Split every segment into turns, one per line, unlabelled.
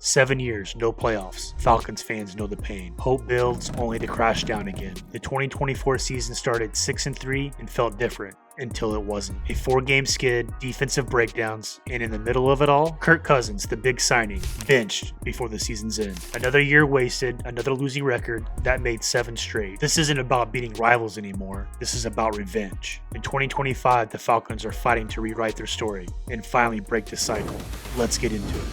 7 years, no playoffs. Falcons fans know the pain. Hope builds only to crash down again. The 2024 season started 6-3 and felt different until it wasn't. A 4-game skid, defensive breakdowns, and in the middle of it all, Kirk Cousins, the big signing, benched before the season's end. Another year wasted, another losing record that made 7 straight. This isn't about beating rivals anymore. This is about revenge. In 2025, the Falcons are fighting to rewrite their story and finally break the cycle. Let's get into it.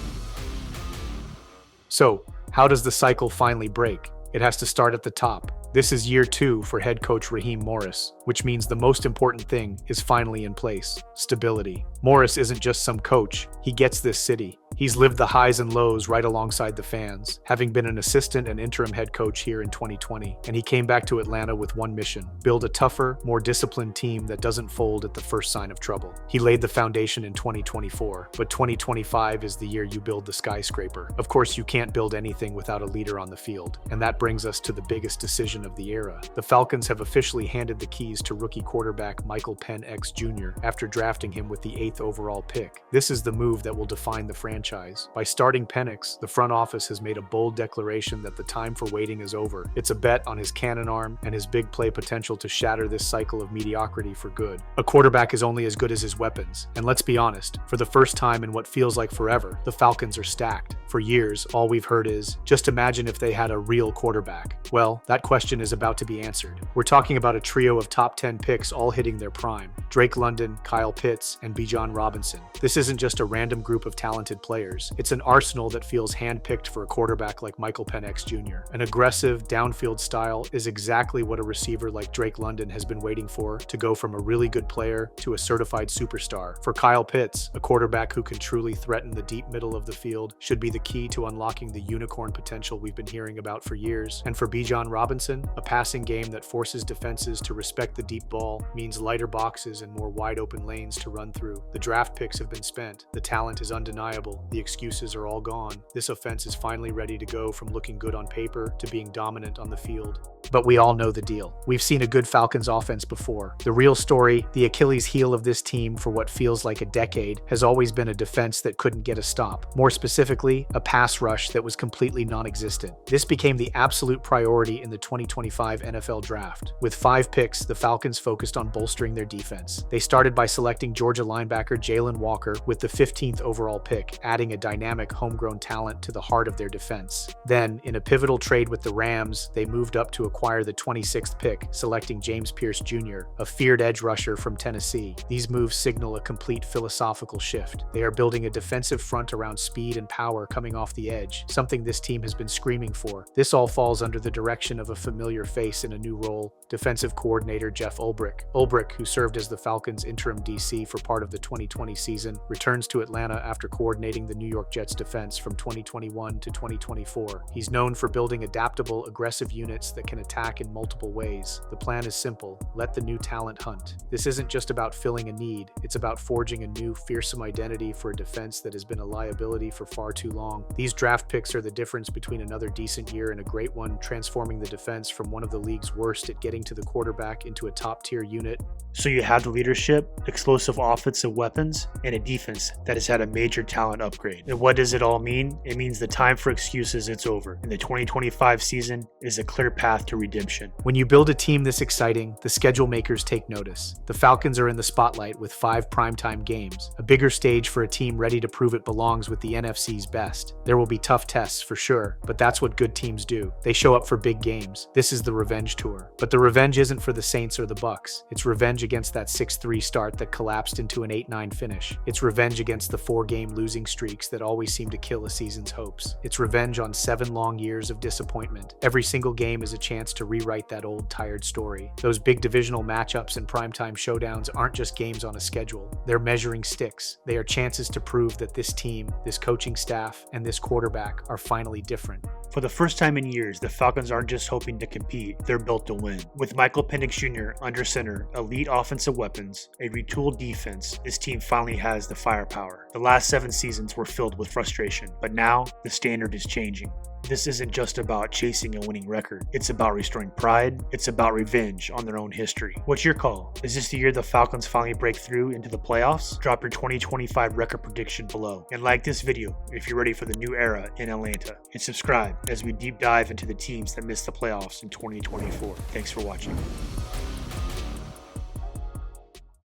So, how does the cycle finally break? It has to start at the top. This is year 2 for head coach Raheem Morris, which means the most important thing is finally in place: stability. Morris isn't just some coach, he gets this city. He's lived the highs and lows right alongside the fans, having been an assistant and interim head coach here in 2020, and he came back to Atlanta with one mission: build a tougher, more disciplined team that doesn't fold at the first sign of trouble. He laid the foundation in 2024, but 2025 is the year you build the skyscraper. Of course, you can't build anything without a leader on the field, and that brings us to the biggest decision of the era. The Falcons have officially handed the keys to rookie quarterback Michael Penix Jr. after drafting him with the 8th overall pick. This is the move that will define the franchise. By starting Penix, the front office has made a bold declaration that the time for waiting is over. It's a bet on his cannon arm and his big play potential to shatter this cycle of mediocrity for good. A quarterback is only as good as his weapons, and let's be honest, for the first time in what feels like forever, the Falcons are stacked. For years, all we've heard is, just imagine if they had a real quarterback. Well, that question is about to be answered. We're talking about a trio of top 10 picks all hitting their prime: Drake London, Kyle Pitts, and Bijan Robinson. This isn't just a random group of talented players. It's an arsenal that feels handpicked for a quarterback like Michael Penix Jr. An aggressive, downfield style is exactly what a receiver like Drake London has been waiting for to go from a really good player to a certified superstar. For Kyle Pitts, a quarterback who can truly threaten the deep middle of the field should be the key to unlocking the unicorn potential we've been hearing about for years. And for Bijan Robinson, a passing game that forces defenses to respect the deep ball means lighter boxes and more wide open lanes to run through. The draft picks have been spent. The talent is undeniable. The excuses are all gone. This offense is finally ready to go from looking good on paper to being dominant on the field. But we all know the deal. We've seen a good Falcons offense before. The real story, the Achilles heel of this team for what feels like a decade, has always been a defense that couldn't get a stop. More specifically, a pass rush that was completely non-existent. This became the absolute priority in the 2025 NFL Draft. With 5 picks, the Falcons focused on bolstering their defense. They started by selecting Georgia linebacker Jalen Walker with the 15th overall pick, adding a dynamic homegrown talent to the heart of their defense. Then, in a pivotal trade with the Rams, they moved up to acquire the 26th pick, selecting James Pierce Jr., a feared edge rusher from Tennessee. These moves signal a complete philosophical shift. They are building a defensive front around speed and power coming off the edge, something this team has been screaming for. This all falls under the direction of a familiar face in a new role: defensive coordinator Jeff Ulbrich. Ulbrich, who served as the Falcons' interim DC for part of the 2020 season, returns to Atlanta after coordinating the New York Jets defense from 2021 to 2024. He's known for building adaptable, aggressive units that can attack in multiple ways. The plan is simple: let the new talent hunt. This isn't just about filling a need, it's about forging a new, fearsome identity for a defense that has been a liability for far too long. These draft picks are the difference between another decent year and a great one, transforming the defense from one of the league's worst at getting to the quarterback into a top-tier unit.
So you have the leadership, explosive offensive weapons, and a defense that has had a major talent upgrade. And what does it all mean? It means the time for excuses is over, and the 2025 season is a clear path to redemption.
When you build a team this exciting, the schedule makers take notice. The Falcons are in the spotlight with 5 primetime games, a bigger stage for a team ready to prove it belongs with the NFC's best. There will be tough tests for sure, but that's what good teams do. They show up for big games. This is the revenge tour. But the revenge isn't for the Saints or the Bucks. It's revenge against that 6-3 start that collapsed into an 8-9 finish. It's revenge against the 4-game losing streaks that always seem to kill a season's hopes. It's revenge on 7 long years of disappointment. Every single game is a chance to rewrite that old, tired story. Those big divisional matchups and primetime showdowns aren't just games on a schedule. They're measuring sticks. They are chances to prove that this team, this coaching staff, and this quarterback are finally different.
For the first time in years, the Falcons aren't just hoping to compete, they're built to win. With Michael Penix Jr. under center, elite offensive weapons, a retooled defense, this team finally has the firepower. The last 7 seasons were filled with frustration, but now the standard is changing. this isn't just about chasing a winning record. It's about restoring pride. It's about revenge on their own history. What's your call? Is this the year the Falcons finally break through into the playoffs? Drop your 2025 record prediction below. And like this video if you're ready for the new era in Atlanta. And subscribe as we deep dive into the teams that missed the playoffs in 2024. Thanks for watching.